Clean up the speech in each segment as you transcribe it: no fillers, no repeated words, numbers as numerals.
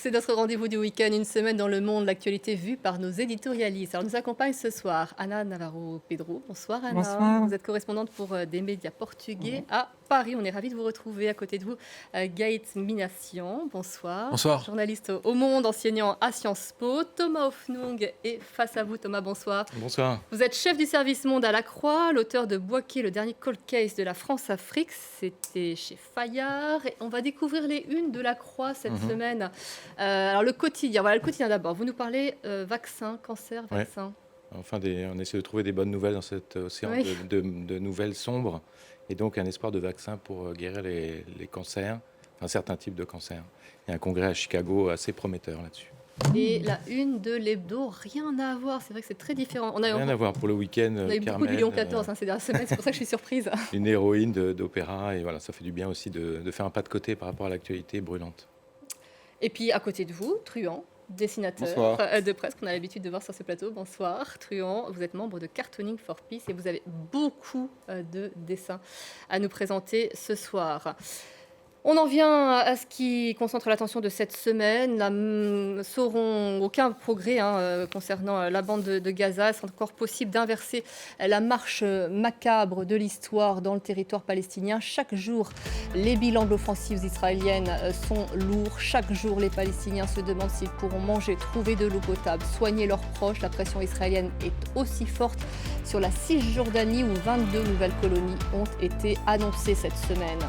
C'est notre rendez-vous du week-end, une semaine dans le monde, l'actualité vue par nos éditorialistes. Alors nous accompagne ce soir Anna Navarro-Pedro. Bonsoir Anna, Bonsoir. vous êtes correspondante pour des médias portugais à Paris. On est ravis de vous retrouver. À côté de vous, Gaët Minassian. Bonsoir. Bonsoir. Journaliste au Monde, enseignant à Sciences Po. Thomas Hoffnung est face à vous. Thomas, bonsoir. Bonsoir. Vous êtes chef du service Monde à la Croix, l'auteur de Boaké, le dernier cold case de la France-Afrique. C'était chez Fayard. Et on va découvrir les unes de la Croix cette semaine. Alors le quotidien, voilà le quotidien d'abord. Vous nous parlez vaccin, cancer, vaccin. Ouais. On essaie de trouver des bonnes nouvelles dans cet océan de nouvelles sombres. Et donc un espoir de vaccin pour guérir les cancers, enfin certains types de cancers. Il y a un congrès à Chicago assez prometteur là-dessus. Et la une de l'hebdo, rien à voir. C'est vrai que c'est très différent. Rien à voir pour le week-end. On a eu beaucoup du Lyon 14 ces dernières semaines, c'est pour ça que je suis surprise. Une héroïne d'opéra, et voilà, ça fait du bien aussi de faire un pas de côté par rapport à l'actualité brûlante. Et puis à côté de vous, Truand, dessinateur de presse qu'on a l'habitude de voir sur ce plateau. Bonsoir Truand, vous êtes membre de Cartooning for Peace et vous avez beaucoup de dessins à nous présenter ce soir. On en vient à ce qui concentre l'attention de cette semaine. Sauront aucun progrès concernant la bande de Gaza. C'est encore possible d'inverser la marche macabre de l'histoire dans le territoire palestinien. Chaque jour, les bilans de l'offensive israélienne sont lourds. Chaque jour, les Palestiniens se demandent s'ils pourront manger, trouver de l'eau potable, soigner leurs proches. La pression israélienne est aussi forte sur la Cisjordanie où 22 nouvelles colonies ont été annoncées cette semaine.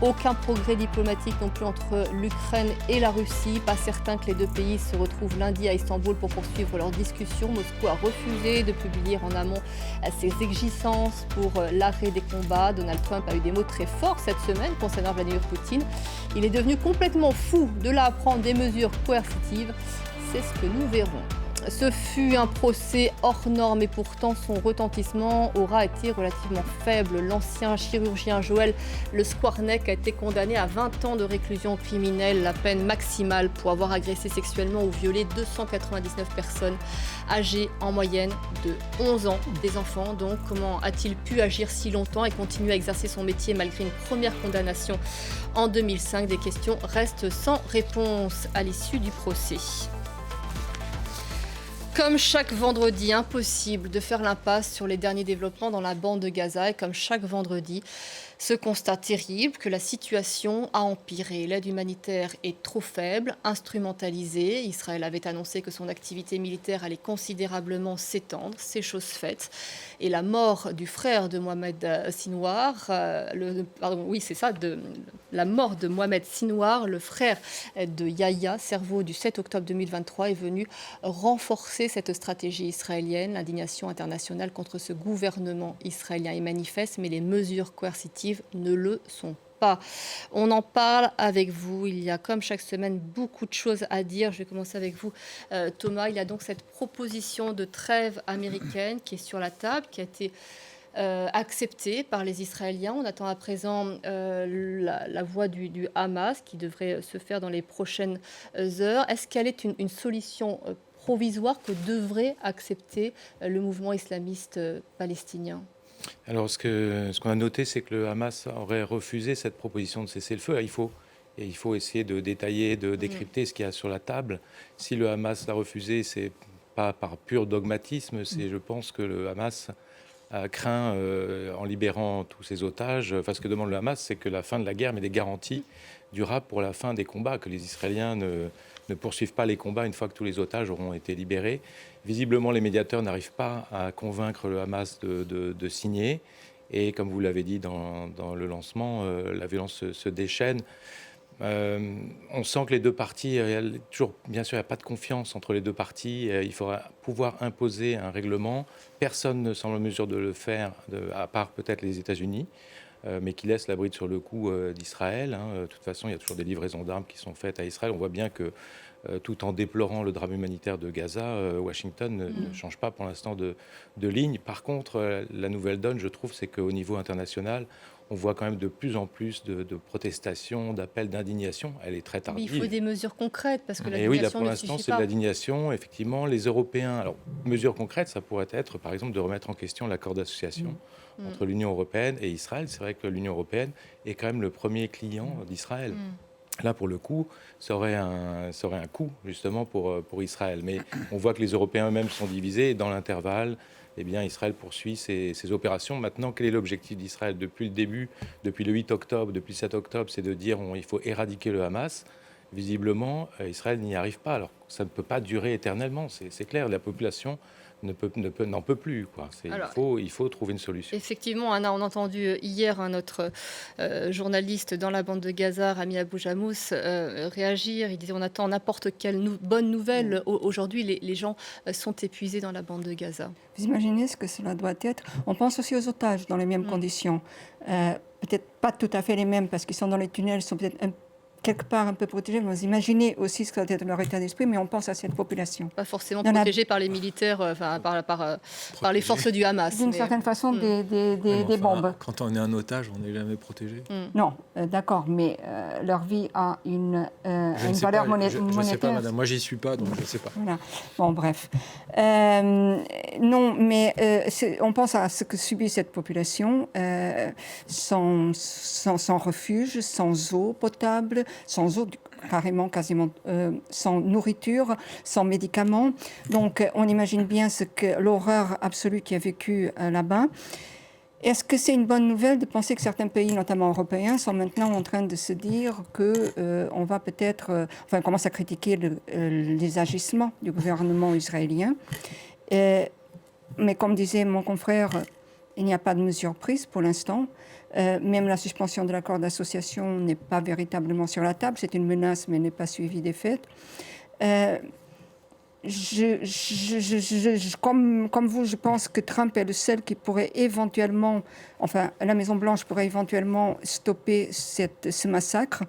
Aucun progrès diplomatique non plus entre l'Ukraine et la Russie. Pas certain que les deux pays se retrouvent lundi à Istanbul pour poursuivre leurs discussions. Moscou a refusé de publier en amont ses exigences pour l'arrêt des combats. Donald Trump a eu des mots très forts cette semaine concernant Vladimir Poutine. Il est devenu complètement fou de là à prendre des mesures coercitives. C'est ce que nous verrons. Ce fut un procès hors norme et pourtant son retentissement aura été relativement faible. L'ancien chirurgien Joël Le Skwarnek a été condamné à 20 ans de réclusion criminelle, la peine maximale pour avoir agressé sexuellement ou violé 299 personnes âgées en moyenne de 11 ans. Des enfants donc. Comment a-t-il pu agir si longtemps et continuer à exercer son métier malgré une première condamnation en 2005 ? Des questions restent sans réponse à l'issue du procès. Comme chaque vendredi, impossible de faire l'impasse sur les derniers développements dans la bande de Gaza. Et comme chaque vendredi, ce constat terrible que la situation a empiré. L'aide humanitaire est trop faible, instrumentalisée. Israël avait annoncé que son activité militaire allait considérablement s'étendre. C'est chose faite. Et la mort du frère de Mohamed Sinwar, la mort de Mohamed Sinwar, le frère de Yahya, cerveau du 7 octobre 2023, est venue renforcer cette stratégie israélienne. L'indignation internationale contre ce gouvernement israélien est manifeste, mais les mesures coercitives ne le sont pas. On en parle avec vous. Il y a, comme chaque semaine, beaucoup de choses à dire. Je vais commencer avec vous, Thomas. Il y a donc cette proposition de trêve américaine qui est sur la table, qui a été acceptée par les Israéliens. On attend à présent la voix du Hamas qui devrait se faire dans les prochaines heures. Est-ce qu'elle est une solution provisoire que devrait accepter le mouvement islamiste palestinien ? Alors ce qu'on a noté, c'est que le Hamas aurait refusé cette proposition de cessez-le-feu. Il faut essayer de détailler, de décrypter ce qu'il y a sur la table. Si le Hamas l'a refusé, c'est pas par pur dogmatisme, c'est je pense que le Hamas craint, en libérant tous ses otages, ce que demande le Hamas, c'est que la fin de la guerre, mais des garanties durables pour la fin des combats, que les Israéliens ne poursuivent pas les combats une fois que tous les otages auront été libérés. Visiblement, les médiateurs n'arrivent pas à convaincre le Hamas de signer. Et comme vous l'avez dit dans le lancement, la violence se déchaîne. On sent que les deux parties, bien sûr, il n'y a pas de confiance entre les deux parties. Il faudra pouvoir imposer un règlement. Personne ne semble en mesure de le faire, à part peut-être les États-Unis, mais qui laisse la bride sur le cou d'Israël. De toute façon, il y a toujours des livraisons d'armes qui sont faites à Israël. On voit bien que, tout en déplorant le drame humanitaire de Gaza, Washington ne change pas pour l'instant de ligne. Par contre, la nouvelle donne, je trouve, c'est qu'au niveau international, on voit quand même de plus en plus de protestations, d'appels d'indignation. Elle est très tardive. Mais il faut des mesures concrètes parce que Et oui, là l'indignation pour ne l'instant, suffit c'est de pas. l'indignation. Effectivement, les Européens. Alors, mesures concrètes, ça pourrait être, par exemple, de remettre en question l'accord d'association entre l'Union européenne et Israël. C'est vrai que l'Union européenne est quand même le premier client d'Israël. Là, pour le coup, ça aurait un coût, justement, pour Israël. Mais on voit que les Européens eux-mêmes sont divisés. Et dans l'intervalle, eh bien, Israël poursuit ses opérations. Maintenant, quel est l'objectif d'Israël? Depuis le début, depuis le 8 octobre, depuis le 7 octobre, c'est de dire il faut éradiquer le Hamas. Visiblement, Israël n'y arrive pas. Alors, ça ne peut pas durer éternellement, c'est clair. La population n'en peut plus, quoi. Il faut trouver une solution. Effectivement, Anna, on a entendu hier notre journaliste dans la bande de Gaza, Rami Abou Jamous, réagir. Il disait on attend n'importe quelle bonne nouvelle. Aujourd'hui, les gens sont épuisés dans la bande de Gaza. Vous imaginez ce que cela doit être? On pense aussi aux otages dans les mêmes conditions. Peut-être pas tout à fait les mêmes parce qu'ils sont dans les tunnels, ils sont peut-être quelque part un peu protégés, mais vous imaginez aussi ce que doit être leur état d'esprit, mais on pense à cette population. Pas forcément protégés par les militaires, par les forces du Hamas. D'une certaine façon, des bombes. Quand on est un otage, on n'est jamais protégé. Non, d'accord, mais leur vie a une valeur monétaire. Je ne sais pas, madame, moi j'y suis pas, donc je ne sais pas. Voilà. Bon, bref. Non, mais on pense à ce que subit cette population sans refuge, sans eau potable, sans eau carrément, quasiment, sans nourriture, sans médicaments. Donc, on imagine bien l'horreur absolue qui a vécu là-bas. Est-ce que c'est une bonne nouvelle de penser que certains pays, notamment européens, sont maintenant en train de se dire qu'on va peut-être... on commence à critiquer les agissements du gouvernement israélien. Mais comme disait mon confrère, il n'y a pas de mesures prises pour l'instant. Même la suspension de l'accord d'association n'est pas véritablement sur la table. C'est une menace, mais n'est pas suivie des faits. Comme vous, je pense que Trump est le seul qui pourrait éventuellement, enfin, la Maison-Blanche pourrait éventuellement stopper ce massacre.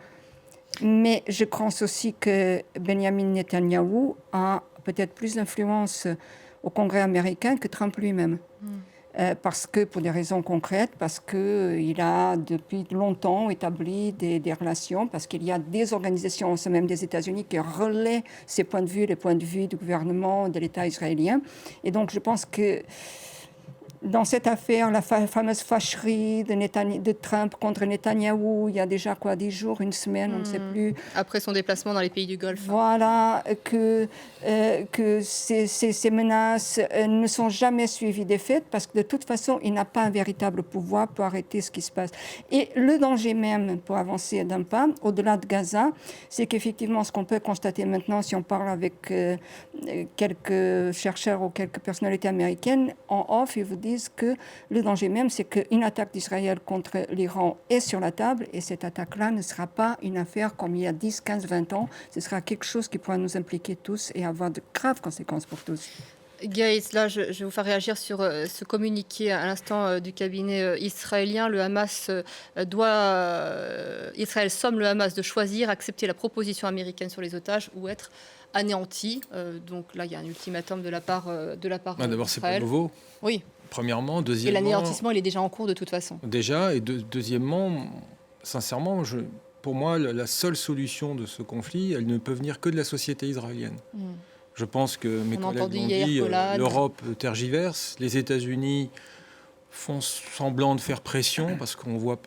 Mais je pense aussi que Benjamin Netanyahou a peut-être plus d'influence au Congrès américain que Trump lui-même. Parce que, pour des raisons concrètes, parce qu'il a depuis longtemps établi des relations, parce qu'il y a des organisations au sein même des États-Unis qui relaient ces points de vue, les points de vue du gouvernement, de l'État israélien. Et donc, je pense que dans cette affaire, la fameuse fâcherie de Trump contre Netanyahou, il y a déjà 10 jours, une semaine, on ne sait plus. Après son déplacement dans les pays du Golfe. Voilà, que ces menaces ne sont jamais suivies des faits parce que de toute façon, il n'a pas un véritable pouvoir pour arrêter ce qui se passe. Et le danger même, pour avancer d'un pas, au-delà de Gaza, c'est qu'effectivement, ce qu'on peut constater maintenant, si on parle avec quelques chercheurs ou quelques personnalités américaines, en off, ils vous disent que le danger même, c'est qu'une attaque d'Israël contre l'Iran est sur la table et cette attaque-là ne sera pas une affaire comme il y a 10, 15, 20 ans. Ce sera quelque chose qui pourra nous impliquer tous et avoir de graves conséquences pour tous. Gaël, là, je vais vous faire réagir sur ce communiqué à l'instant du cabinet israélien. Le Hamas Israël somme le Hamas de choisir, accepter la proposition américaine sur les otages ou être anéanti. Donc là, il y a un ultimatum de la part d'abord, c'est pas nouveau. Oui. Premièrement, deuxièmement... Et l'anéantissement, il est déjà en cours de toute façon. Déjà, et deuxièmement, sincèrement, pour moi, la seule solution de ce conflit, elle ne peut venir que de la société israélienne. Je pense que mes collègues l'ont dit, l'Europe tergiverse, les États-Unis font semblant de faire pression, parce qu'on voit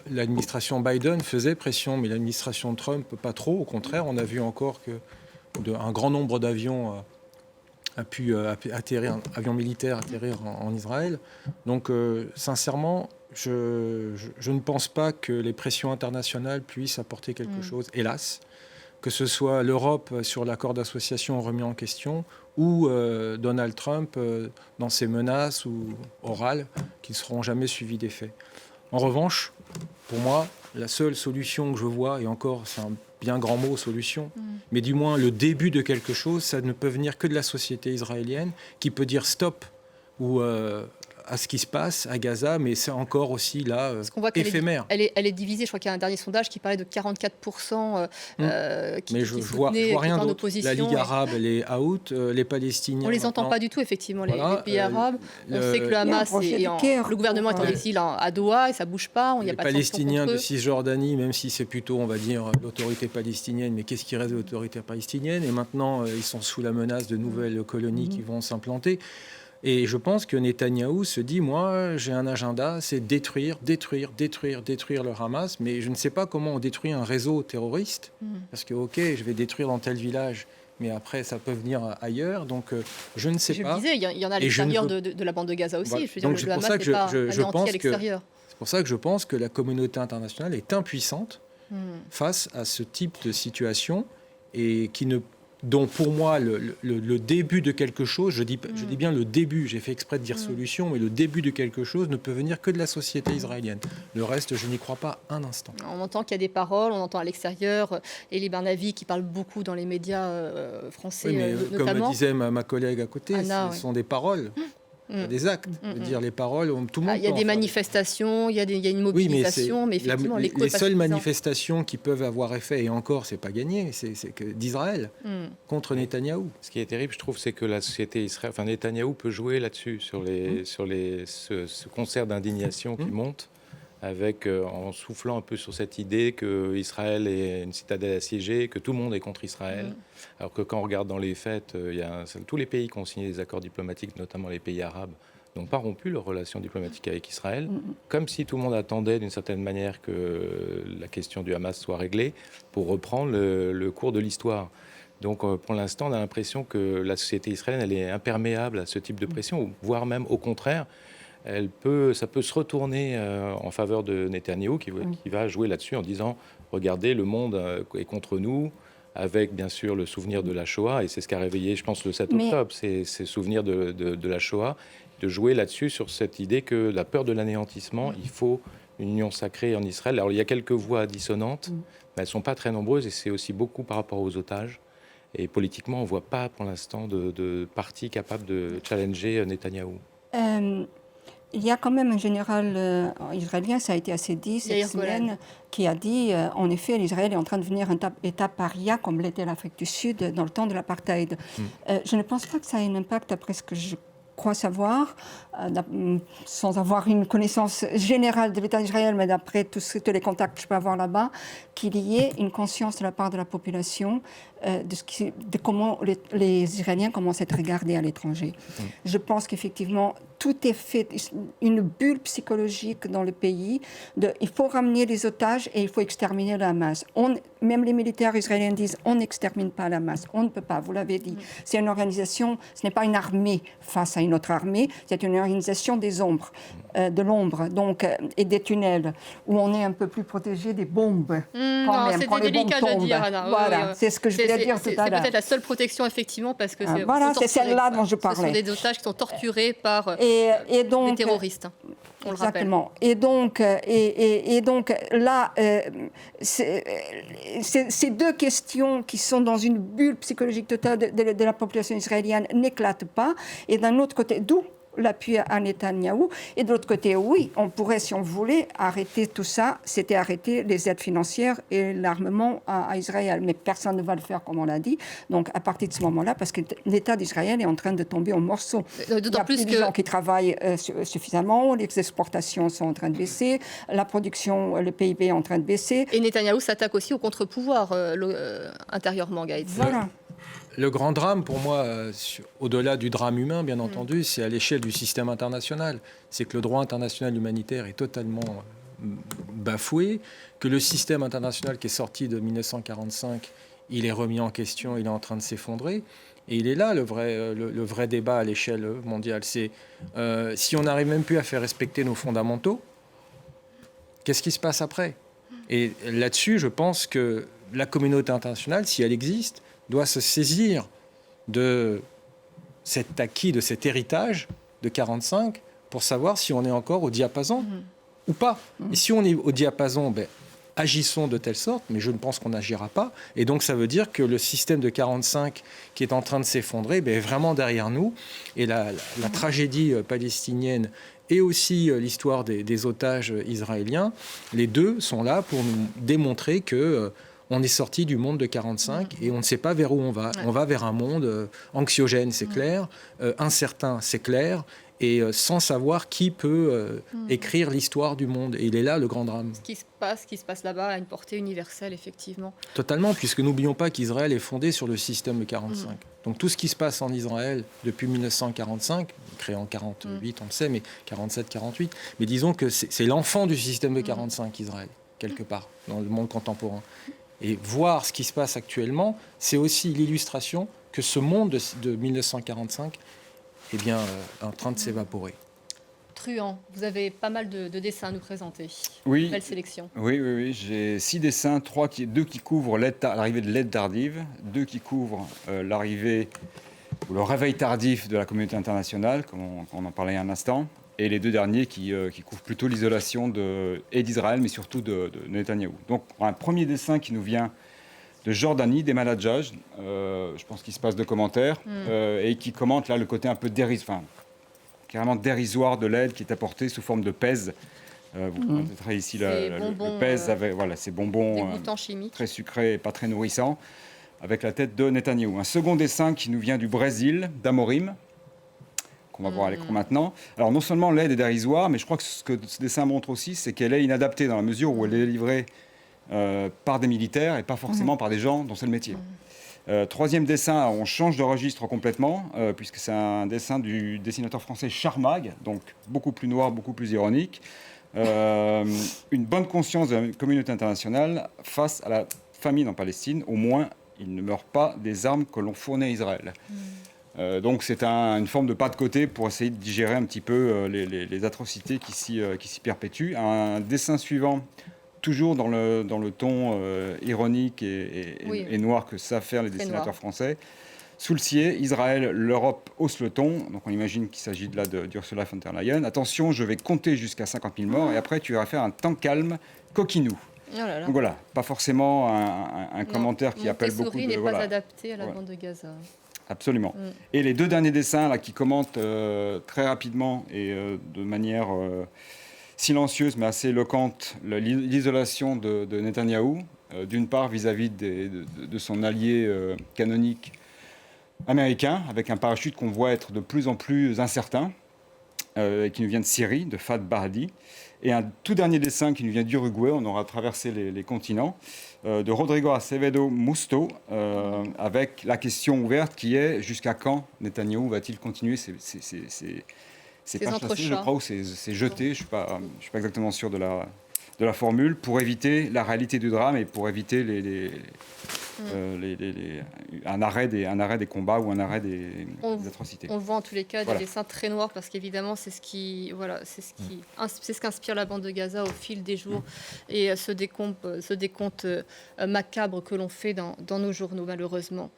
l'administration Biden faisait pression, mais l'administration Trump pas trop. Au contraire, on a vu encore qu'un grand nombre d'avions a pu atterrir, avions militaires atterrir en Israël. Donc, sincèrement, je ne pense pas que les pressions internationales puissent apporter quelque chose, hélas. Que ce soit l'Europe sur l'accord d'association remis en question ou Donald Trump dans ses menaces ou orales qui ne seront jamais suivies des faits. En revanche, pour moi, la seule solution que je vois, et encore c'est un bien grand mot, solution, mais du moins le début de quelque chose, ça ne peut venir que de la société israélienne qui peut dire stop ou à ce qui se passe à Gaza, mais c'est encore aussi là éphémère. Elle est divisée. Je crois qu'il y a un dernier sondage qui parlait de 44% mais je vois rien d'autre. La Ligue arabe, elle est out. Les Palestiniens... On ne les entend pas du tout, effectivement, les pays arabes. On sait que le Hamas le gouvernement est en exil à Doha et ça ne bouge pas. Les Palestiniens de Cisjordanie, même si c'est plutôt, on va dire, l'autorité palestinienne, mais qu'est-ce qui reste de l'autorité palestinienne? Et maintenant, ils sont sous la menace de nouvelles colonies qui vont s'implanter. Et je pense que Netanyahou se dit, moi, j'ai un agenda, c'est détruire le Hamas, mais je ne sais pas comment on détruit un réseau terroriste, parce que, ok, je vais détruire dans tel village, mais après, ça peut venir ailleurs, donc je ne sais pas. Je disais, il y en a à l'extérieur de la bande de Gaza aussi. Voilà. Je veux dire, le Hamas n'est pas anéanti à l'extérieur. C'est pour ça que je pense que la communauté internationale est impuissante face à ce type de situation et dont pour moi le début de quelque chose, je dis bien le début, j'ai fait exprès de dire solution, mais le début de quelque chose ne peut venir que de la société israélienne. Le reste, je n'y crois pas un instant. On entend qu'il y a des paroles, on entend à l'extérieur Elie Barnavi qui parle beaucoup dans les médias français, oui, mais notamment. Comme disait ma collègue à côté, Anna, ce sont des paroles. Des actes, dire les paroles, tout le monde. Il y a des manifestations, il y a une mobilisation, mais effectivement, les seules manifestations qui peuvent avoir effet, et encore, c'est pas gagné, c'est d'Israël contre Netanyahou. Ce qui est terrible, je trouve, c'est que la société israélienne, enfin Netanyahou peut jouer là-dessus, sur ce concert d'indignation qui monte, en soufflant un peu sur cette idée que Israël est une citadelle assiégée, que tout le monde est contre Israël. Alors que quand on regarde dans les faits, tous les pays qui ont signé des accords diplomatiques, notamment les pays arabes, n'ont pas rompu leurs relations diplomatiques avec Israël, comme si tout le monde attendait d'une certaine manière que la question du Hamas soit réglée pour reprendre le cours de l'histoire. Donc pour l'instant, on a l'impression que la société israélienne, elle est imperméable à ce type de pression, voire même au contraire, ça peut se retourner en faveur de Netanyahou qui va jouer là-dessus en disant « Regardez, le monde est contre nous », avec bien sûr le souvenir de la Shoah, et c'est ce qu'a réveillé, je pense, le 7 octobre, ces souvenirs de la Shoah, de jouer là-dessus sur cette idée que la peur de l'anéantissement, il faut une union sacrée en Israël. Alors il y a quelques voix dissonantes, mais elles ne sont pas très nombreuses, et c'est aussi beaucoup par rapport aux otages. Et politiquement, on ne voit pas pour l'instant de parti capable de challenger Netanyahou. Il y a quand même un général israélien, ça a été assez dit cette semaine, qui a dit, en effet, l'Israël est en train de devenir un État paria, comme l'était l'Afrique du Sud dans le temps de l'apartheid. Je ne pense pas que ça ait un impact, après ce que je crois savoir, sans avoir une connaissance générale de l'État d'Israël, mais d'après tous les contacts que je peux avoir là-bas, qu'il y ait une conscience de la part de la population de comment les Israéliens commencent à être regardés à l'étranger. Je pense qu'effectivement, tout est fait, une bulle psychologique dans le pays. Il faut ramener les otages et il faut exterminer le Hamas. Même les militaires israéliens disent on n'extermine pas le Hamas. On ne peut pas, vous l'avez dit. C'est une organisation, ce n'est pas une armée face à une autre armée, c'est une organisation des ombres, de l'ombre, donc, et des tunnels, où on est un peu plus protégé des bombes. C'était délicat de dire, Anna. Voilà, c'est ce que je voulais dire tout à l'heure. C'est peut-être la seule protection, effectivement, parce que c'est celle-là dont je parlais. Ce sont des otages qui sont torturés par donc, des terroristes. On exactement. Le et donc là, ces deux questions qui sont dans une bulle psychologique totale de la population israélienne n'éclatent pas. Et d'un autre côté, d'où l'appui à Netanyahou. Et de l'autre côté, oui, on pourrait, si on voulait, arrêter tout ça. C'était arrêter les aides financières et l'armement à Israël. Mais personne ne va le faire, comme on l'a dit. Donc, à partir de ce moment-là, parce que l'État d'Israël est en train de tomber en morceaux. D'autant plus Il y a plus de gens qui travaillent suffisamment. Les exportations sont en train de baisser. La production, le PIB est en train de baisser. Et Netanyahou s'attaque aussi au contre-pouvoir intérieurement, Gaël. Voilà. Le grand drame, pour moi, au-delà du drame humain, bien entendu, c'est à l'échelle du système international. C'est que le droit international humanitaire est totalement bafoué, que le système international qui est sorti de 1945, il est remis en question, il est en train de s'effondrer. Et il est là, le vrai débat à l'échelle mondiale. C'est si on n'arrive même plus à faire respecter nos fondamentaux, qu'est-ce qui se passe après ? Et là-dessus, je pense que la communauté internationale, si elle existe, doit se saisir de cet acquis, de cet héritage de 1945 pour savoir si on est encore au diapason ou pas. Et si on est au diapason, agissons de telle sorte, mais je ne pense qu'on n'agira pas. Et donc ça veut dire que le système de 1945 qui est en train de s'effondrer est vraiment derrière nous. Et la tragédie palestinienne et aussi l'histoire des otages israéliens, les deux sont là pour nous démontrer que on est sorti du monde de 1945 et on ne sait pas vers où on va. On va vers un monde anxiogène, c'est clair, incertain, c'est clair, et sans savoir qui peut écrire l'histoire du monde. Et il est là le grand drame. Ce qui se passe là-bas a une portée universelle, effectivement. Totalement, puisque n'oublions pas qu'Israël est fondé sur le système de 45. Donc tout ce qui se passe en Israël depuis 1945, créé en 48, on le sait, mais 47-48, mais disons que c'est l'enfant du système de 45, Israël, quelque part, dans le monde contemporain. Et voir ce qui se passe actuellement, c'est aussi l'illustration que ce monde de 1945 est bien en train de s'évaporer. Truand, vous avez pas mal de dessins à nous présenter. Oui. Belle sélection. Oui. J'ai 6 dessins, 2 qui couvrent l'arrivée de l'aide tardive, 2 qui couvrent l'arrivée ou le réveil tardif de la communauté internationale, comme on en parlait il y a un instant, et les 2 derniers qui couvrent plutôt l'isolation d'Israël, mais surtout de Netanyahou. Donc, un premier dessin qui nous vient de Jordanie, d'Emad Hajjaj, je pense qu'il se passe de commentaires, et qui commente là le côté un peu carrément dérisoire de l'aide qui est apportée sous forme de pèse. Vous montrez ici le pèse avec ces bonbons très sucrés et pas très nourrissants, avec la tête de Netanyahou. Un second dessin qui nous vient du Brésil, d'Amorim, qu'on va voir à l'écran maintenant. Alors non seulement l'aide est dérisoire, mais je crois que ce que ce dessin montre aussi, c'est qu'elle est inadaptée dans la mesure où elle est livrée par des militaires et pas forcément par des gens dont c'est le métier. Troisième dessin, on change de registre complètement, puisque c'est un dessin du dessinateur français Charmag, donc beaucoup plus noir, beaucoup plus ironique. Une bonne conscience de la communauté internationale face à la famine en Palestine. Au moins, il ne meurt pas des armes que l'on fournit à Israël. Donc c'est une forme de pas de côté pour essayer de digérer un petit peu les atrocités qui s'y perpétuent. Un dessin suivant, toujours dans le ton ironique et noir que savent faire les dessinateurs français. Sous le ciel, Israël, l'Europe hausse le ton. Donc on imagine qu'il s'agit de là d'Ursula von der Leyen. Attention, je vais compter jusqu'à 50 000 morts et après tu vas faire un temps calme, coquinou. Oh là là. Donc voilà, pas forcément un commentaire qui appelle beaucoup de... Montessori n'est pas adapté à la bande de Gaza. Absolument. Et les 2 derniers dessins là, qui commentent très rapidement et de manière silencieuse mais assez éloquente l'isolation de Netanyahou, d'une part vis-à-vis de son allié canonique américain, avec un parachute qu'on voit être de plus en plus incertain, qui nous vient de Syrie, de Fad Bahdi, et un tout dernier dessin qui nous vient d'Uruguay, on aura traversé les continents, de Rodrigo Acevedo Musto, avec la question ouverte qui est jusqu'à quand Netanyahou va-t-il continuer ses pas chassés, je crois, ou c'est jeté, je ne suis pas exactement sûr de la formule, pour éviter la réalité du drame et pour éviter un arrêt des combats ou un arrêt des atrocités. On voit en tous les cas des dessins très noirs parce qu'évidemment c'est ce qui inspire la bande de Gaza au fil des jours et ce décompte macabre que l'on fait dans nos journaux malheureusement.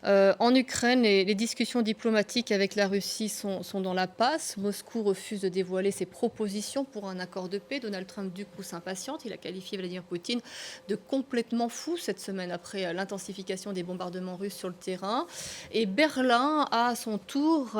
En Ukraine, les discussions diplomatiques avec la Russie sont dans la passe. Moscou refuse de dévoiler ses propositions pour un accord de paix. Donald Trump du coup s'impatiente. Il a qualifié Vladimir Poutine de complètement fou cette semaine après l'intensification des bombardements russes sur le terrain. Et Berlin, à son tour,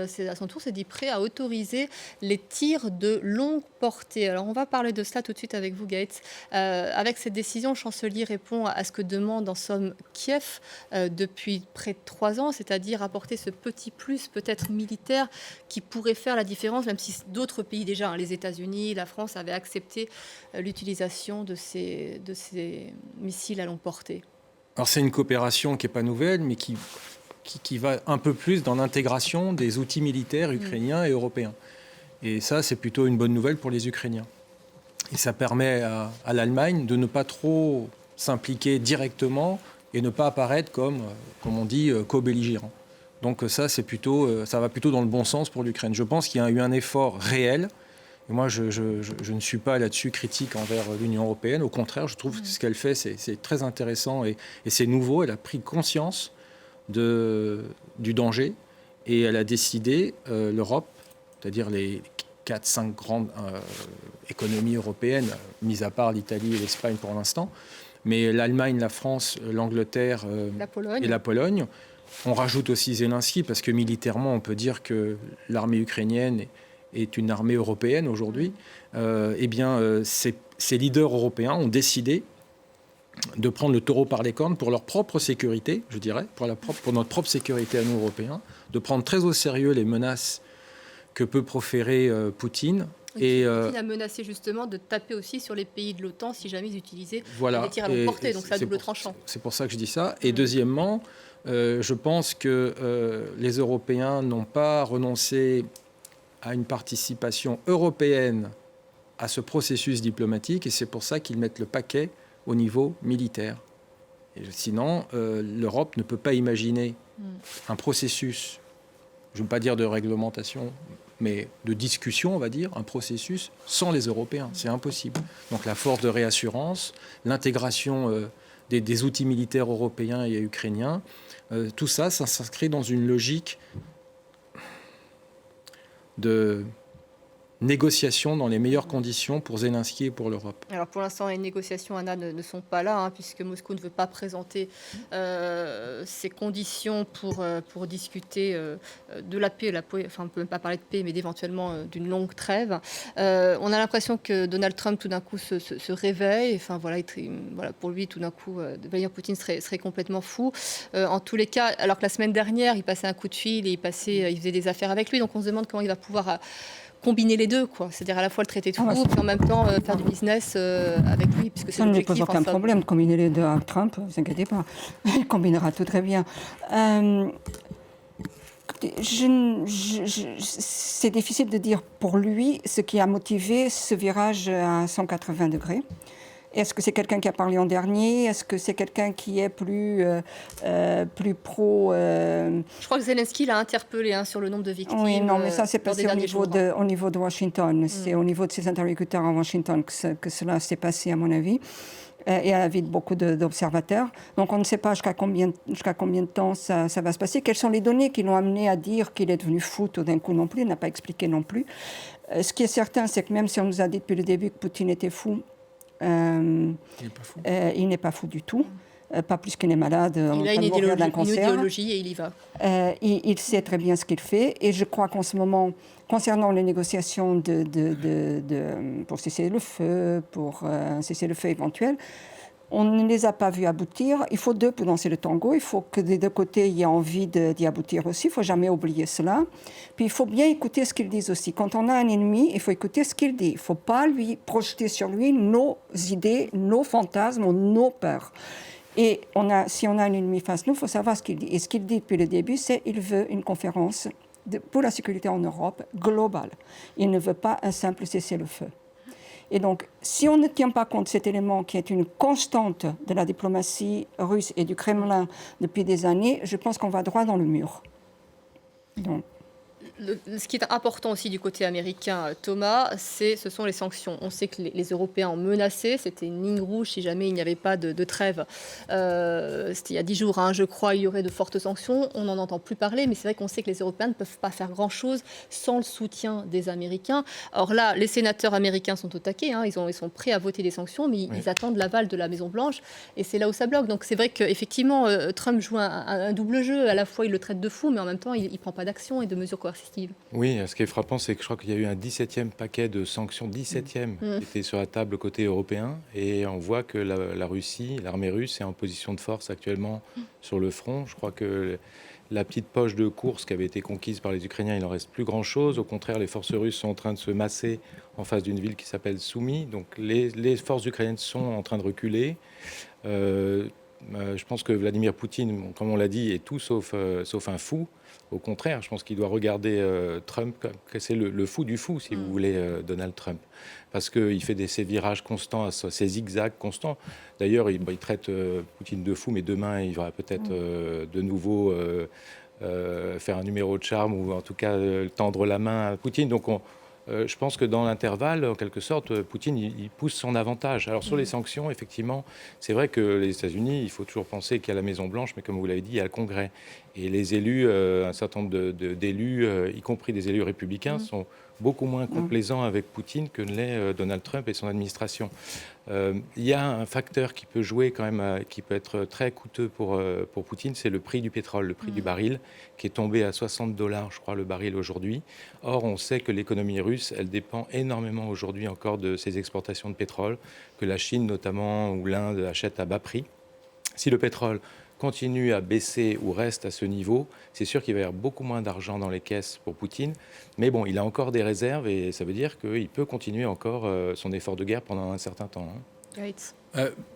s'est dit prêt à autoriser les tirs de longue portée. Alors, on va parler de cela tout de suite avec vous, Gaëtz. Avec cette décision, le chancelier répond à ce que demande en somme Kiev depuis près de 3 ans, c'est-à-dire apporter ce petit plus peut-être militaire qui pourrait faire la différence, même si d'autres pays déjà, les États-Unis, la France, avaient accepté l'utilisation de ces missiles à longue portée. Alors c'est une coopération qui n'est pas nouvelle, mais qui va un peu plus dans l'intégration des outils militaires ukrainiens et européens. Et ça, c'est plutôt une bonne nouvelle pour les Ukrainiens. Et ça permet à l'Allemagne de ne pas trop s'impliquer directement et ne pas apparaître comme on dit, co-belligérant. Donc ça va plutôt dans le bon sens pour l'Ukraine. Je pense qu'il y a eu un effort réel. Et moi, je ne suis pas là-dessus critique envers l'Union européenne. Au contraire, je trouve que ce qu'elle fait, c'est très intéressant et c'est nouveau. Elle a pris conscience du danger et elle a décidé, l'Europe, c'est-à-dire les 4-5 grandes économies européennes, mis à part l'Italie et l'Espagne pour l'instant, mais l'Allemagne, la France, l'Angleterre et la Pologne. On rajoute aussi Zelensky parce que militairement, on peut dire que l'armée ukrainienne est une armée européenne aujourd'hui. Ces leaders européens ont décidé de prendre le taureau par les cornes pour leur propre sécurité, je dirais, pour notre propre sécurité à nous, Européens, de prendre très au sérieux les menaces que peut proférer Poutine. Et Poutine a menacé justement de taper aussi sur les pays de l'OTAN si jamais ils utilisaient des tirs à longue portée, donc c'est à double tranchant. C'est pour ça que je dis ça. Et deuxièmement, je pense que les Européens n'ont pas renoncé à une participation européenne à ce processus diplomatique, et c'est pour ça qu'ils mettent le paquet au niveau militaire. Et sinon, l'Europe ne peut pas imaginer un processus, je ne veux pas dire de réglementation, mais de discussion, on va dire, un processus sans les Européens. C'est impossible. Donc la force de réassurance, l'intégration des outils militaires européens et ukrainiens, tout ça, ça s'inscrit dans une logique de négociation dans les meilleures conditions pour Zelensky et pour l'Europe. Alors pour l'instant, les négociations, Anna, ne sont pas là, puisque Moscou ne veut pas présenter ses conditions pour discuter de la paix, enfin on ne peut même pas parler de paix, mais d'éventuellement d'une longue trêve. On a l'impression que Donald Trump tout d'un coup se réveille, enfin voilà, pour lui tout d'un coup, Vladimir Poutine serait complètement fou. En tous les cas, alors que la semaine dernière, il passait un coup de fil et il faisait des affaires avec lui, donc on se demande comment il va pouvoir combiner les deux, quoi. C'est-à-dire à la fois le traiter de fou, puis en même temps faire du business avec lui, puisque c'est ça ne lui pose aucun problème de combiner les deux avec Trump, ne vous inquiétez pas. Il combinera tout très bien. C'est difficile de dire pour lui ce qui a motivé ce virage à 180 degrés. Est-ce que c'est quelqu'un qui a parlé en dernier? Est-ce que c'est quelqu'un qui est plus pro Je crois que Zelensky l'a interpellé sur le nombre de victimes. Oui, non, mais ça s'est passé au niveau de Washington. C'est au niveau de ses interlocuteurs à Washington que cela s'est passé, à mon avis, et à l'avis de beaucoup d'observateurs. Donc on ne sait pas jusqu'à combien de temps ça va se passer. Quelles sont les données qui l'ont amené à dire qu'il est devenu fou tout d'un coup non plus? Il n'a pas expliqué non plus. Ce qui est certain, c'est que même si on nous a dit depuis le début que Poutine était fou, il n'est pas fou du tout, pas plus qu'il est malade. Il a une idéologie et il y va. Il sait très bien ce qu'il fait, et je crois qu'en ce moment, concernant les négociations pour cesser le feu, pour un cessez-le-feu éventuel, on ne les a pas vus aboutir. Il faut deux pour danser le tango. Il faut que des deux côtés, il y ait envie d'y aboutir aussi. Il ne faut jamais oublier cela. Puis il faut bien écouter ce qu'ils disent aussi. Quand on a un ennemi, il faut écouter ce qu'il dit. Il ne faut pas lui projeter sur lui nos idées, nos fantasmes ou nos peurs. Et si on a un ennemi face à nous, il faut savoir ce qu'il dit. Et ce qu'il dit depuis le début, c'est qu'il veut une conférence pour la sécurité en Europe globale. Il ne veut pas un simple cessez-le-feu. Et donc, si on ne tient pas compte de cet élément qui est une constante de la diplomatie russe et du Kremlin depuis des années, je pense qu'on va droit dans le mur. Donc. Ce qui est important aussi du côté américain, Thomas, ce sont les sanctions. On sait que les Européens ont menacé, c'était une ligne rouge si jamais il n'y avait pas de trêve. C'était il y a 10 jours, je crois, il y aurait de fortes sanctions. On n'en entend plus parler, mais c'est vrai qu'on sait que les Européens ne peuvent pas faire grand-chose sans le soutien des Américains. Or là, les sénateurs américains sont au taquet, ils sont prêts à voter des sanctions, mais ils attendent l'aval de la Maison-Blanche, et c'est là où ça bloque. Donc c'est vrai qu'effectivement, Trump joue un double jeu. À la fois, il le traite de fou, mais en même temps, il ne prend pas d'action et de mesures coercitives. Oui, ce qui est frappant, c'est que je crois qu'il y a eu un 17e paquet de sanctions, 17e, qui était sur la table côté européen. Et on voit que la Russie, l'armée russe, est en position de force actuellement sur le front. Je crois que la petite poche de course qui avait été conquise par les Ukrainiens, il n'en reste plus grand-chose. Au contraire, les forces russes sont en train de se masser en face d'une ville qui s'appelle Soumy. Donc les forces ukrainiennes sont en train de reculer. Je pense que Vladimir Poutine, comme on l'a dit, est tout sauf un fou. Au contraire, je pense qu'il doit regarder Trump, que c'est le fou du fou, si vous voulez, Donald Trump. Parce qu'il fait ces virages constants, ces zigzags constants. D'ailleurs, il traite Poutine de fou, mais demain, il va peut-être de nouveau faire un numéro de charme, ou en tout cas tendre la main à Poutine. Donc je pense que dans l'intervalle, en quelque sorte, Poutine, il pousse son avantage. Alors sur les sanctions, effectivement, c'est vrai que les États-Unis, il faut toujours penser qu'il y a la Maison-Blanche, mais comme vous l'avez dit, il y a le Congrès. Et les élus, un certain nombre d'élus, y compris des élus républicains, sont beaucoup moins complaisants avec Poutine que ne l'est Donald Trump et son administration. Il y a un facteur qui peut jouer quand même, qui peut être très coûteux pour Poutine, c'est le prix du pétrole, le prix du baril, qui est tombé à $60, je crois, le baril aujourd'hui. Or, on sait que l'économie russe, elle dépend énormément aujourd'hui encore de ses exportations de pétrole, que la Chine notamment ou l'Inde achètent à bas prix. Si le pétrole continue à baisser ou reste à ce niveau, c'est sûr qu'il va y avoir beaucoup moins d'argent dans les caisses pour Poutine. Mais bon, il a encore des réserves et ça veut dire qu'il peut continuer encore son effort de guerre pendant un certain temps.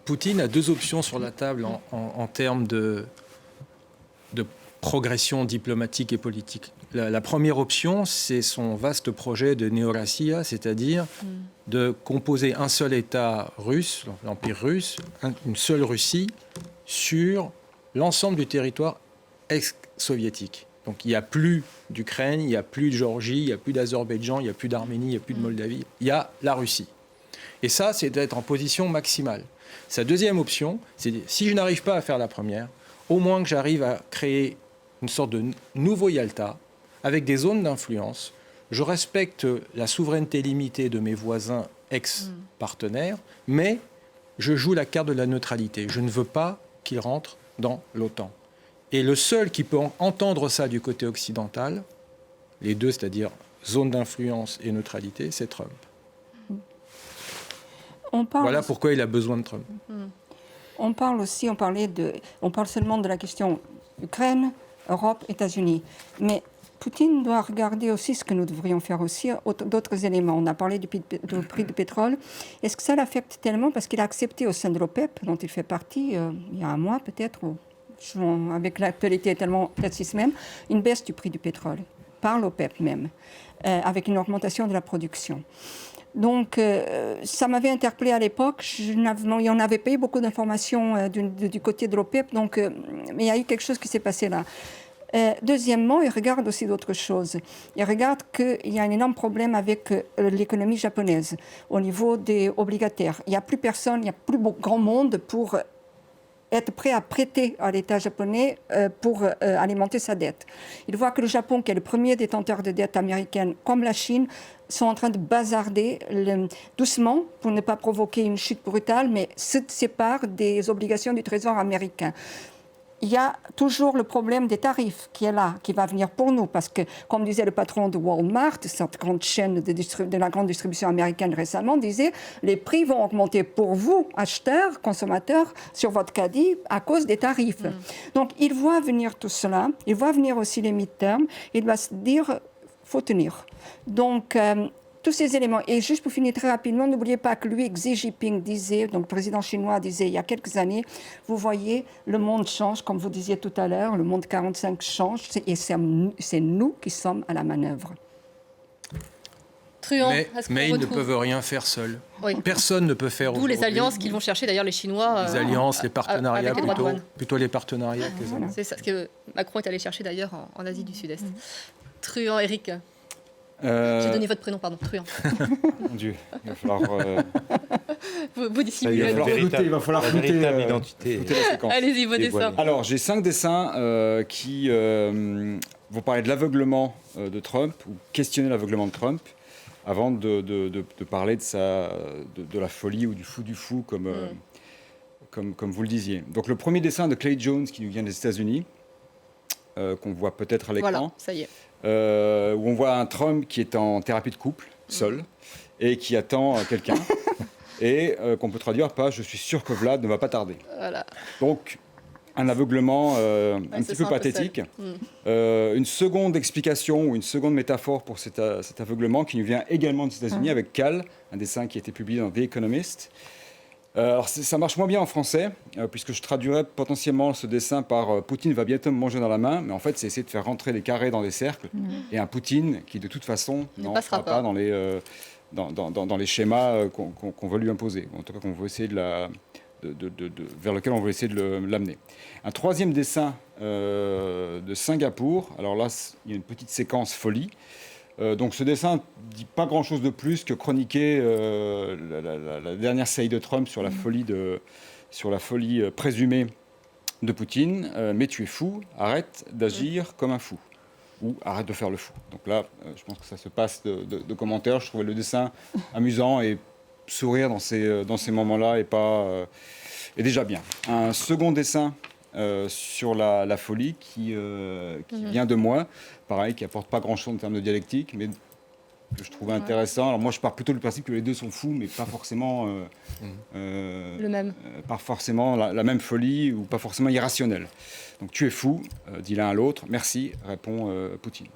Poutine a 2 options sur la table en termes de progression diplomatique et politique. La première option, c'est son vaste projet de néo-Rassia, c'est-à-dire de composer un seul État russe, l'Empire russe, une seule Russie, sur l'ensemble du territoire ex-soviétique. Donc il n'y a plus d'Ukraine, il n'y a plus de Géorgie, il n'y a plus d'Azerbaïdjan, il n'y a plus d'Arménie, il n'y a plus de Moldavie, il y a la Russie. Et ça, c'est d'être en position maximale. Sa deuxième option, c'est si je n'arrive pas à faire la première, au moins que j'arrive à créer une sorte de nouveau Yalta, avec des zones d'influence. Je respecte la souveraineté limitée de mes voisins ex-partenaires, mais je joue la carte de la neutralité. Je ne veux pas qu'ils rentrent dans l'OTAN. Et le seul qui peut entendre ça du côté occidental, les deux, c'est-à-dire zone d'influence et neutralité, c'est Trump. Voilà pourquoi il a besoin de Trump. On parle seulement de la question Ukraine, Europe, États-Unis. Mais Poutine doit regarder aussi ce que nous devrions faire aussi, d'autres éléments. On a parlé du prix du pétrole. Est-ce que ça l'affecte tellement parce qu'il a accepté au sein de l'OPEP, dont il fait partie, il y a un mois peut-être, avec l'actualité tellement peut-être 6 semaines, une baisse du prix du pétrole, par l'OPEP même, avec une augmentation de la production. Donc, ça m'avait interpellée à l'époque. On n'avait pas eu beaucoup d'informations du côté de l'OPEP, donc, mais il y a eu quelque chose qui s'est passé là. Deuxièmement, il regarde aussi d'autres choses. Il regarde qu'il y a un énorme problème avec l'économie japonaise au niveau des obligataires. Il n'y a plus personne, il n'y a plus grand monde pour être prêt à prêter à l'État japonais pour alimenter sa dette. Il voit que le Japon, qui est le premier détenteur de dette américaine, comme la Chine, sont en train de bazarder doucement pour ne pas provoquer une chute brutale, mais se séparent des obligations du Trésor américain. Il y a toujours le problème des tarifs qui est là, qui va venir pour nous, parce que, comme disait le patron de Walmart, cette grande chaîne de la grande distribution américaine récemment, disait les prix vont augmenter pour vous, acheteurs, consommateurs, sur votre caddie à cause des tarifs. Donc, il voit venir tout cela, il voit venir aussi les mid-terms, il va se dire, faut tenir. Donc, tous ces éléments. Et juste pour finir très rapidement, n'oubliez pas que lui, Xi Jinping disait, donc le président chinois disait il y a quelques années, vous voyez, le monde change, comme vous disiez tout à l'heure, le monde 45 change, et c'est nous qui sommes à la manœuvre. Truand, mais ils ne peuvent rien faire seuls. Oui. Personne ne peut faire aujourd'hui. D'où les alliances qu'ils vont chercher, d'ailleurs, les Chinois. Les alliances, les partenariats, plutôt les partenariats. Voilà. C'est ça, ce que Macron est allé chercher, d'ailleurs, en Asie du Sud-Est. Truand, Eric. J'ai donné votre prénom, pardon, Truand. Mon Dieu, il va falloir... vous dissimulez. Il va falloir flouter l'identité. Allez-y, vos dessins. Alors, j'ai 5 dessins qui vont parler de l'aveuglement de Trump, ou questionner l'aveuglement de Trump, avant de parler de la folie ou du fou, comme vous le disiez. Donc, le premier dessin de Clay Jones, qui nous vient des États-Unis, qu'on voit peut-être à l'écran. Voilà, ça y est. Où on voit un Trump qui est en thérapie de couple, seul, et qui attend quelqu'un, et qu'on peut traduire par « je suis sûr que Vlad ne va pas tarder ». Voilà. Donc, un aveuglement un petit peu pathétique. Une seconde explication ou une seconde métaphore pour cet aveuglement qui nous vient également des États-Unis avec Cal, un dessin qui a été publié dans The Economist. Alors ça marche moins bien en français, puisque je traduirais potentiellement ce dessin par Poutine va bientôt me manger dans la main, mais en fait c'est essayer de faire rentrer des carrés dans des cercles, et un Poutine qui de toute façon n'entrera pas dans les schémas qu'on veut lui imposer, en tout cas qu'on veut essayer vers lequel on veut essayer de l'amener. Un troisième dessin de Singapour, alors là il y a une petite séquence folie. Donc ce dessin ne dit pas grand-chose de plus que chroniquer la dernière saillie de Trump sur la folie présumée de Poutine. Mais tu es fou, arrête d'agir comme un fou. Ou arrête de faire le fou. Donc là, je pense que ça se passe de commentaires. Je trouvais le dessin amusant et sourire dans ces moments-là est déjà bien. Un second dessin sur la folie qui vient de moi, pareil, qui apporte pas grand-chose en termes de dialectique, mais que je trouvais intéressant. Alors moi, je pars plutôt du principe que les deux sont fous, mais pas forcément le même. Pas forcément la même folie ou pas forcément irrationnelle. Donc tu es fou, dit l'un à l'autre. Merci, répond Poutine.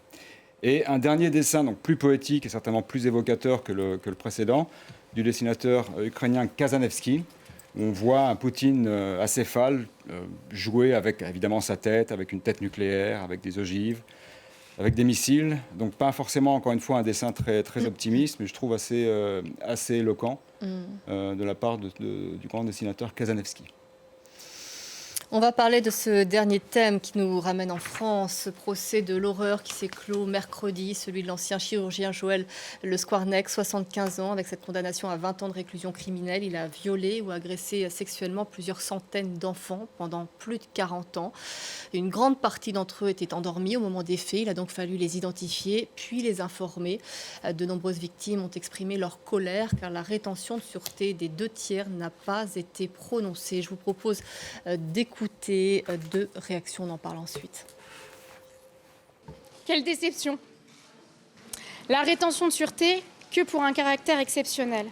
Et un dernier dessin, donc plus poétique et certainement plus évocateur que le précédent, du dessinateur ukrainien Kazanevski, où on voit un Poutine acéphale jouer avec évidemment sa tête, avec une tête nucléaire, avec des ogives, avec des missiles. Donc pas forcément, encore une fois, un dessin très, très optimiste, mais je trouve assez éloquent de la part du grand dessinateur Kazanevski. On va parler de ce dernier thème qui nous ramène en France, ce procès de l'horreur qui s'est clos mercredi, celui de l'ancien chirurgien Joël Le Squarnec, 75 ans, avec cette condamnation à 20 ans de réclusion criminelle. Il a violé ou agressé sexuellement plusieurs centaines d'enfants pendant plus de 40 ans. Une grande partie d'entre eux étaient endormis au moment des faits. Il a donc fallu les identifier, puis les informer. De nombreuses victimes ont exprimé leur colère car la rétention de sûreté des 2/3 n'a pas été prononcée. Je vous propose d'écouter deux réactions, on en parle ensuite. Quelle déception! La rétention de sûreté que pour un caractère exceptionnel.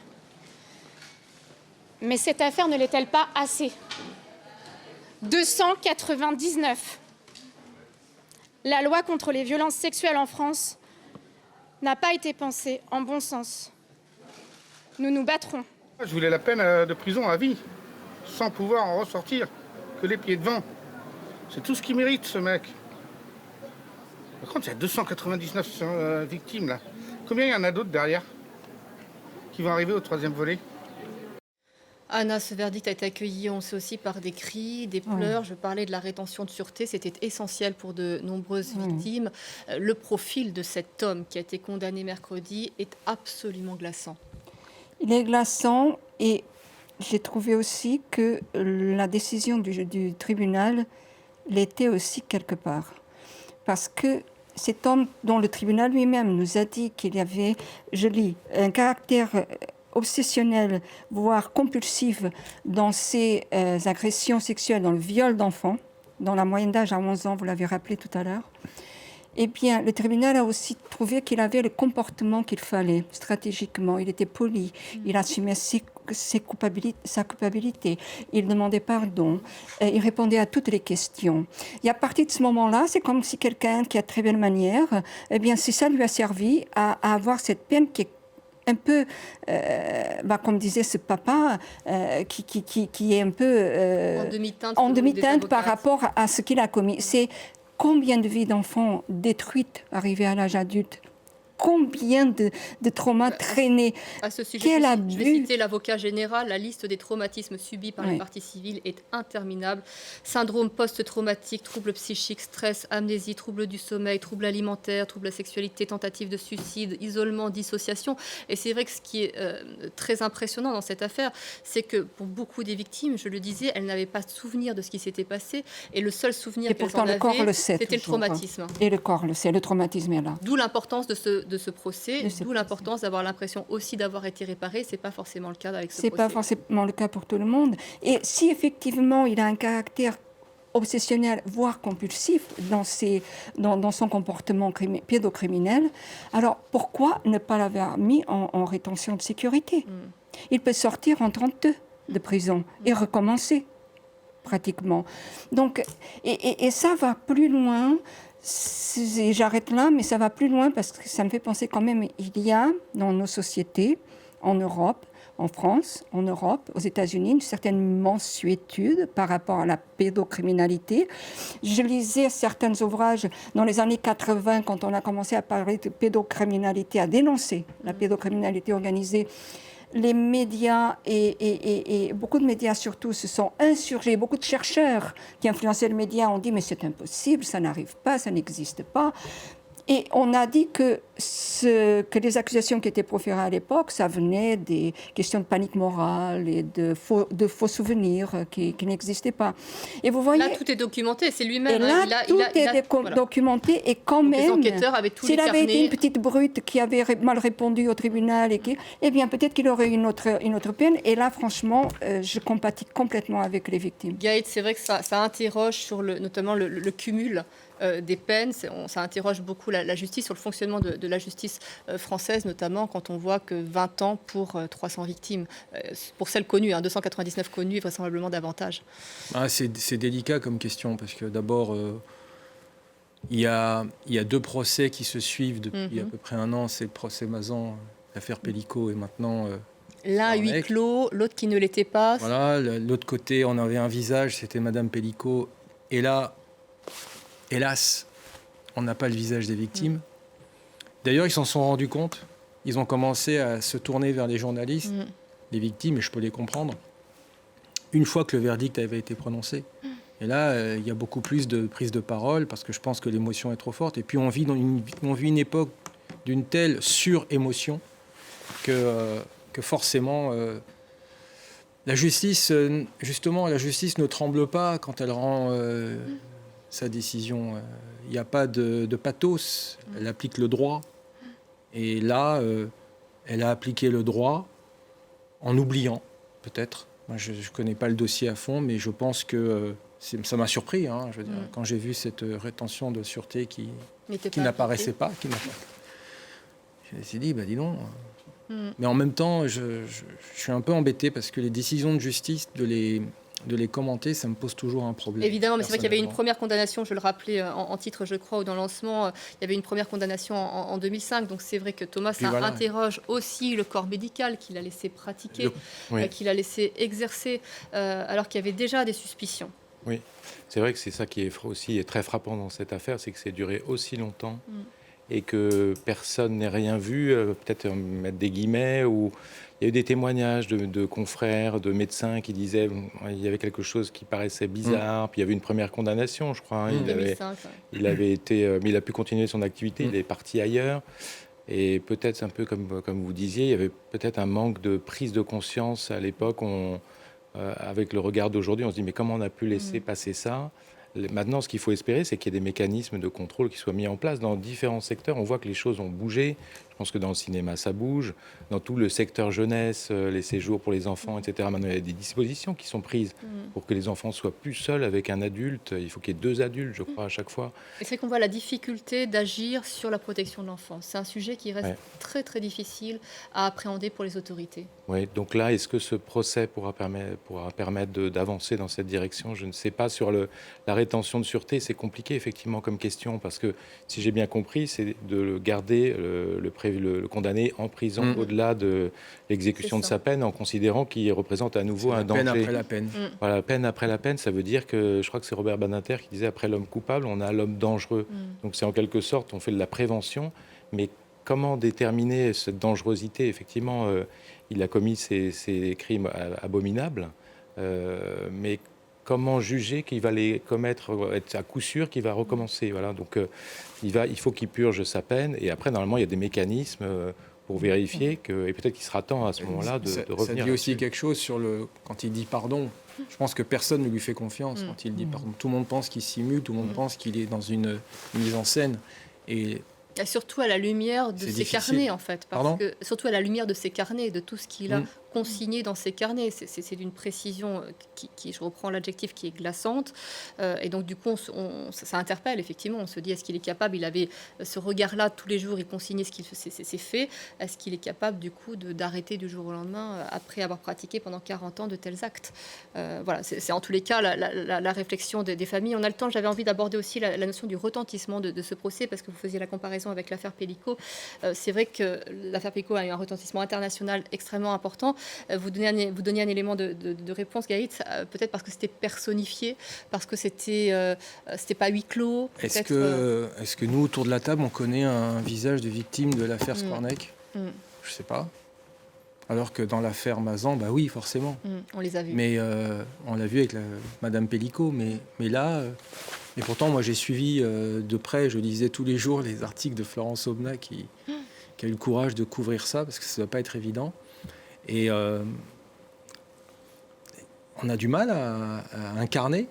Mais cette affaire ne l'est-elle pas assez? 299. La loi contre les violences sexuelles en France n'a pas été pensée en bon sens. Nous nous battrons. Je voulais la peine de prison à vie, sans pouvoir en ressortir que les pieds devant. C'est tout ce qu'il mérite, ce mec. Par contre, il y a 299 victimes, là. Combien il y en a d'autres derrière qui vont arriver au 3e volet? Anna, ce verdict a été accueilli, on sait aussi, par des cris, des pleurs. Je parlais de la rétention de sûreté, c'était essentiel pour de nombreuses victimes. Le profil de cet homme qui a été condamné mercredi est absolument glaçant. Il est glaçant et j'ai trouvé aussi que la décision du tribunal l'était aussi quelque part. Parce que cet homme dont le tribunal lui-même nous a dit qu'il y avait, je lis, un caractère obsessionnel, voire compulsif dans ses agressions sexuelles, dans le viol d'enfants, dont la moyenne d'âge à 11 ans, vous l'avez rappelé tout à l'heure, eh bien, le tribunal a aussi trouvé qu'il avait le comportement qu'il fallait, stratégiquement. Il était poli, il assumait sa culpabilité, il demandait pardon, il répondait à toutes les questions. Et à partir de ce moment-là, c'est comme si quelqu'un qui a très belle manière, eh bien, si ça lui a servi à avoir cette peine qui est un peu, comme disait ce papa, qui est un peu en demi-teinte par rapport à ce qu'il a commis. C'est combien de vies d'enfants détruites arrivées à l'âge adulte? Combien de traumas traînés? À ce sujet, je vais citer l'avocat général. La liste des traumatismes subis par les parties civiles est interminable. Syndrome post-traumatique, troubles psychiques, stress, amnésie, troubles du sommeil, troubles alimentaires, troubles de la sexualité, tentative de suicide, isolement, dissociation. Et c'est vrai que ce qui est très impressionnant dans cette affaire, c'est que pour beaucoup des victimes, je le disais, elles n'avaient pas de souvenir de ce qui s'était passé. Et le seul souvenir qu'elles en avaient, c'était le traumatisme. Et le corps le sait, le traumatisme est là. D'où l'importance de ce procès, d'où l'importance d'avoir l'impression aussi d'avoir été réparé. C'est pas forcément le cas avec ce procès. C'est pas forcément le cas pour tout le monde. Et si effectivement il a un caractère obsessionnel, voire compulsif dans son comportement pédocriminel, alors pourquoi ne pas l'avoir mis en rétention de sécurité? Il peut sortir en 32 de prison et recommencer pratiquement. Donc, et ça va plus loin. J'arrête là, mais ça va plus loin parce que ça me fait penser quand même, il y a dans nos sociétés, en Europe, en France, en Europe, aux États-Unis, une certaine mansuétude par rapport à la pédocriminalité. Je lisais certains ouvrages dans les années 80, quand on a commencé à parler de pédocriminalité, à dénoncer la pédocriminalité organisée. Les médias et beaucoup de médias surtout se sont insurgés. Beaucoup de chercheurs qui influençaient les médias ont dit mais c'est impossible, ça n'arrive pas, ça n'existe pas. Et on a dit que les accusations qui étaient proférées à l'époque, ça venait des questions de panique morale et de faux souvenirs qui n'existaient pas. Et vous voyez, là, tout est documenté, c'est lui-même. Et là, tout est documenté. Et quand même, les enquêteurs avaient tous les carnets. S'il avait été une petite brute qui avait mal répondu au tribunal, eh bien, peut-être qu'il aurait eu une autre peine. Et là, franchement, je compatis complètement avec les victimes. Gaët, c'est vrai que ça interroge sur notamment le cumul des peines. Ça interroge beaucoup la justice, sur le fonctionnement de la justice française, notamment quand on voit que 20 ans pour 300 victimes. Pour celles connues, 299 connues, vraisemblablement davantage. C'est délicat comme question, parce que d'abord, il y a 2 procès qui se suivent depuis à peu près un an. C'est le procès Mazan, l'affaire Pellico, et maintenant... L'un à huis clos, l'autre qui ne l'était pas. Voilà, l'autre côté, on avait un visage, c'était Madame Pellico. Et là, hélas, on n'a pas le visage des victimes. D'ailleurs, ils s'en sont rendus compte. Ils ont commencé à se tourner vers les journalistes, les victimes, et je peux les comprendre, une fois que le verdict avait été prononcé. Et là, il y a beaucoup plus de prise de parole, parce que je pense que l'émotion est trop forte. Et puis, on vit une époque d'une telle surémotion que forcément, la justice, justement, la justice ne tremble pas quand elle rend sa décision. Il n'y a pas de pathos, elle applique le droit. Et là, elle a appliqué le droit en oubliant, peut-être. Moi, je ne connais pas le dossier à fond, mais je pense que ça m'a surpris. Hein, je veux dire, quand j'ai vu cette rétention de sûreté qui n'apparaissait pas, je me suis dit, dis donc... Mais en même temps, je suis un peu embêté parce que les décisions de justice, de les commenter, ça me pose toujours un problème. Évidemment, mais c'est vrai qu'il y avait une première condamnation, je le rappelais en titre, je crois, ou dans le lancement, il y avait une première condamnation en 2005. Donc c'est vrai que Thomas interroge aussi le corps médical qu'il a laissé pratiquer, qu'il a laissé exercer, alors qu'il y avait déjà des suspicions. Oui, c'est vrai que c'est ça qui est aussi très frappant dans cette affaire, c'est que c'est duré aussi longtemps. Et que personne n'ait rien vu, peut-être mettre des guillemets, ou il y a eu des témoignages de confrères, de médecins qui disaient qu'il y avait quelque chose qui paraissait bizarre, puis il y avait une première condamnation, je crois. Il avait été, mais il a pu continuer son activité, il est parti ailleurs. Et peut-être, c'est un peu comme vous disiez, il y avait peut-être un manque de prise de conscience à l'époque. Avec le regard d'aujourd'hui, on se dit mais comment on a pu laisser passer ça ? Maintenant, ce qu'il faut espérer, c'est qu'il y ait des mécanismes de contrôle qui soient mis en place dans différents secteurs. On voit que les choses ont bougé. Je pense que dans le cinéma, ça bouge. Dans tout le secteur jeunesse, les séjours pour les enfants, etc., maintenant, il y a des dispositions qui sont prises pour que les enfants soient plus seuls avec un adulte. Il faut qu'il y ait 2 adultes, je crois, à chaque fois. Et c'est qu'on voit la difficulté d'agir sur la protection de l'enfance. C'est un sujet qui reste très, très difficile à appréhender pour les autorités. Oui, donc là, est-ce que ce procès pourra permettre d'avancer dans cette direction ? Je ne sais pas. Sur la rétention de sûreté, c'est compliqué, effectivement, comme question, parce que, si j'ai bien compris, c'est de garder le condamné en prison au-delà de l'exécution de sa peine, en considérant qu'il représente à nouveau un danger. Peine après la peine. Voilà, peine après la peine, ça veut dire que, je crois que c'est Robert Badinter qui disait, après l'homme coupable, on a l'homme dangereux. Donc c'est en quelque sorte, on fait de la prévention, mais comment déterminer cette dangerosité ? Effectivement, il a commis ces crimes abominables, mais comment juger qu'il va les commettre, à coup sûr qu'il va recommencer. Voilà. Donc il faut qu'il purge sa peine, et après, normalement, il y a des mécanismes pour vérifier et peut-être qu'il sera temps à ce moment-là de revenir. Ça dit aussi quelque chose quand il dit pardon. Je pense que personne ne lui fait confiance quand il dit pardon. Tout le monde pense qu'il simule, tout le monde pense qu'il est dans une mise en scène. Et surtout à la lumière de ses carnets, en fait. Surtout à la lumière de ses carnets, de tout ce qu'il a consigné dans ses carnets. C'est d'une précision qui, je reprends l'adjectif, qui est glaçante. Et donc, du coup, ça interpelle, effectivement. On se dit, est-ce qu'il est capable ? Il avait ce regard-là tous les jours, il consignait ses faits. Est-ce qu'il est capable, du coup, d'arrêter du jour au lendemain, après avoir pratiqué pendant 40 ans de tels actes ? Voilà, c'est en tous les cas la réflexion des familles. On a le temps, j'avais envie d'aborder aussi la notion du retentissement de ce procès, parce que vous faisiez la comparaison avec l'affaire Pellico. C'est vrai que l'affaire Pellico a eu un retentissement international extrêmement important. Vous donniez un élément de réponse, Gaït, peut-être parce que c'était personnifié, parce que c'était pas huis clos. Est-ce que nous, autour de la table, on connaît un visage de victime de l'affaire Skornek ? Je ne sais pas. Alors que dans l'affaire Mazan, oui, forcément. On les a vus. Mais on l'a vu avec Madame Pellico. Mais là... Et pourtant, moi, j'ai suivi de près, je lisais tous les jours les articles de Florence Aubenas qui a eu le courage de couvrir ça, parce que ça ne doit pas être évident. Et on a du mal à incarner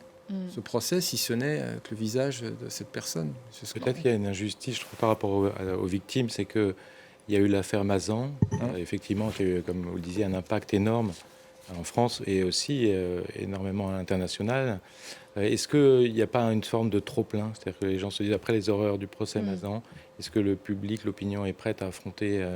ce procès, si ce n'est avec le visage de cette personne. Peut-être qu'il y a une injustice, je trouve, par rapport aux victimes, c'est qu'il y a eu l'affaire Mazan, effectivement, qui a eu, comme vous le disiez, un impact énorme en France et aussi énormément à l'international. Est-ce qu'il n'y a pas une forme de trop-plein? C'est-à-dire que les gens se disent, après les horreurs du procès Mazan, est-ce que le public, l'opinion est prête à affronter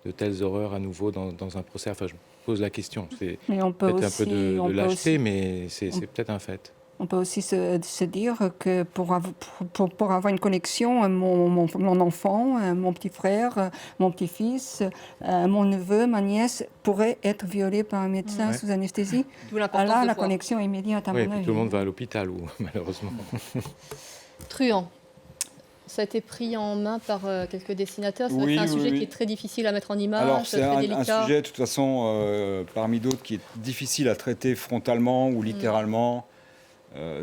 de telles horreurs à nouveau dans un procès? Enfin, je pose la question. C'est peut-être un peu de lâcheté, mais c'est peut-être un fait. On peut aussi se dire que pour avoir une connexion, mon enfant, mon petit frère, mon petit-fils, mon neveu, ma nièce pourraient être violés par un médecin sous anesthésie. Là, la connexion est immédiate à mon avis. Tout le monde va à l'hôpital, malheureusement. Truand. Ça a été pris en main par quelques dessinateurs. C'est un sujet qui est très difficile à mettre en image. Alors, c'est très délicat. Un sujet, de toute façon, parmi d'autres, qui est difficile à traiter frontalement ou littéralement.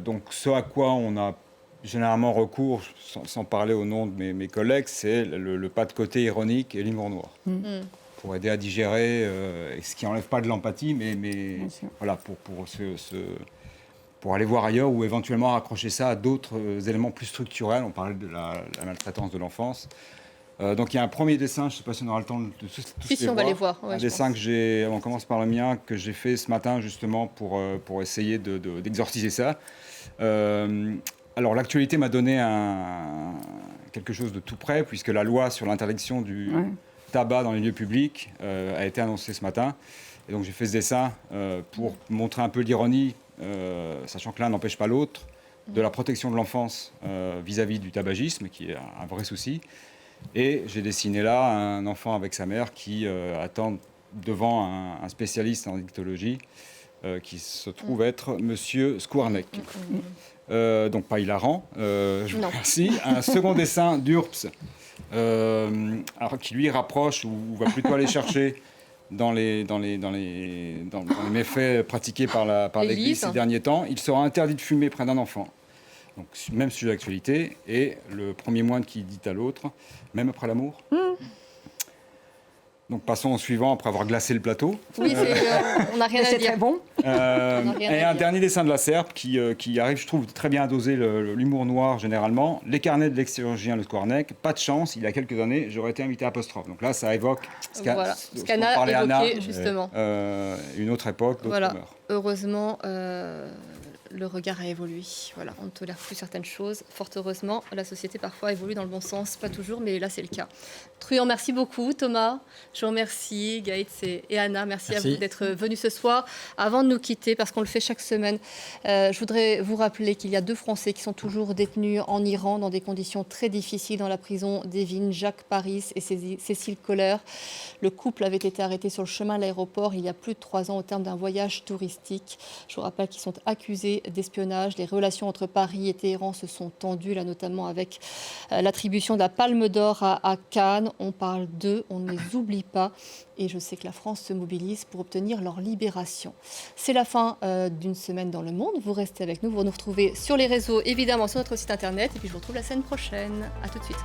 Donc, ce à quoi on a généralement recours, sans parler au nom de mes collègues, c'est le pas de côté ironique et l'humour noir. Pour aider à digérer, ce qui n'enlève pas de l'empathie, mais voilà, pour aller voir ailleurs ou éventuellement raccrocher ça à d'autres éléments plus structurels. On parlait de la maltraitance de l'enfance. Donc il y a un premier dessin, je ne sais pas si on aura le temps de tous les voir. On va les voir. Un dessin on commence par le mien, que j'ai fait ce matin justement pour essayer d'exorciser ça. Alors l'actualité m'a donné quelque chose de tout près, puisque la loi sur l'interdiction du tabac dans les lieux publics a été annoncée ce matin. Et donc j'ai fait ce dessin pour montrer un peu l'ironie, sachant que l'un n'empêche pas l'autre, de la protection de l'enfance vis-à-vis du tabagisme, qui est un vrai souci. Et j'ai dessiné là un enfant avec sa mère qui attend devant un spécialiste en addictologie qui se trouve être Monsieur Skwarnek. Donc pas hilarant, je vous remercie. Un second dessin d'Urps qui lui rapproche ou va plutôt aller chercher dans les méfaits pratiqués par l'Église ces derniers temps. Il sera interdit de fumer près d'un enfant. Donc, même sujet d'actualité, et le premier moine qui dit à l'autre, même après l'amour. Donc, passons au suivant, après avoir glacé le plateau. Oui, on n'a rien à dire. C'est très bon. Et un dernier dessin de la Serpe qui arrive, je trouve, très bien à doser l'humour noir, généralement. Les carnets de l'ex-chirurgien Le Skwarnek. Pas de chance, il y a quelques années, j'aurais été invité à Apostrophe. Donc là, ça évoque ce qu'Anna évoquait, justement. Une autre époque, d'autres mœurs. Heureusement... le regard a évolué. Voilà, on ne tolère plus certaines choses. Fort heureusement, la société parfois évolue dans le bon sens, pas toujours, mais là c'est le cas. Truand, merci beaucoup. Thomas, je vous remercie. Gaëtz et Anna, merci à vous d'être venus ce soir. Avant de nous quitter, parce qu'on le fait chaque semaine, je voudrais vous rappeler qu'il y a 2 Français qui sont toujours détenus en Iran dans des conditions très difficiles dans la prison d'Evin, Jacques Paris et Cécile Kohler. Le couple avait été arrêté sur le chemin de l'aéroport il y a plus de 3 ans au terme d'un voyage touristique. Je vous rappelle qu'ils sont accusés d'espionnage. Les relations entre Paris et Téhéran se sont tendues, là notamment avec l'attribution de la Palme d'Or à Cannes. On parle d'eux, on ne les oublie pas. Et je sais que la France se mobilise pour obtenir leur libération. C'est la fin d'une semaine dans le monde. Vous restez avec nous. Vous nous retrouvez sur les réseaux, évidemment sur notre site internet. Et puis je vous retrouve la semaine prochaine. À tout de suite.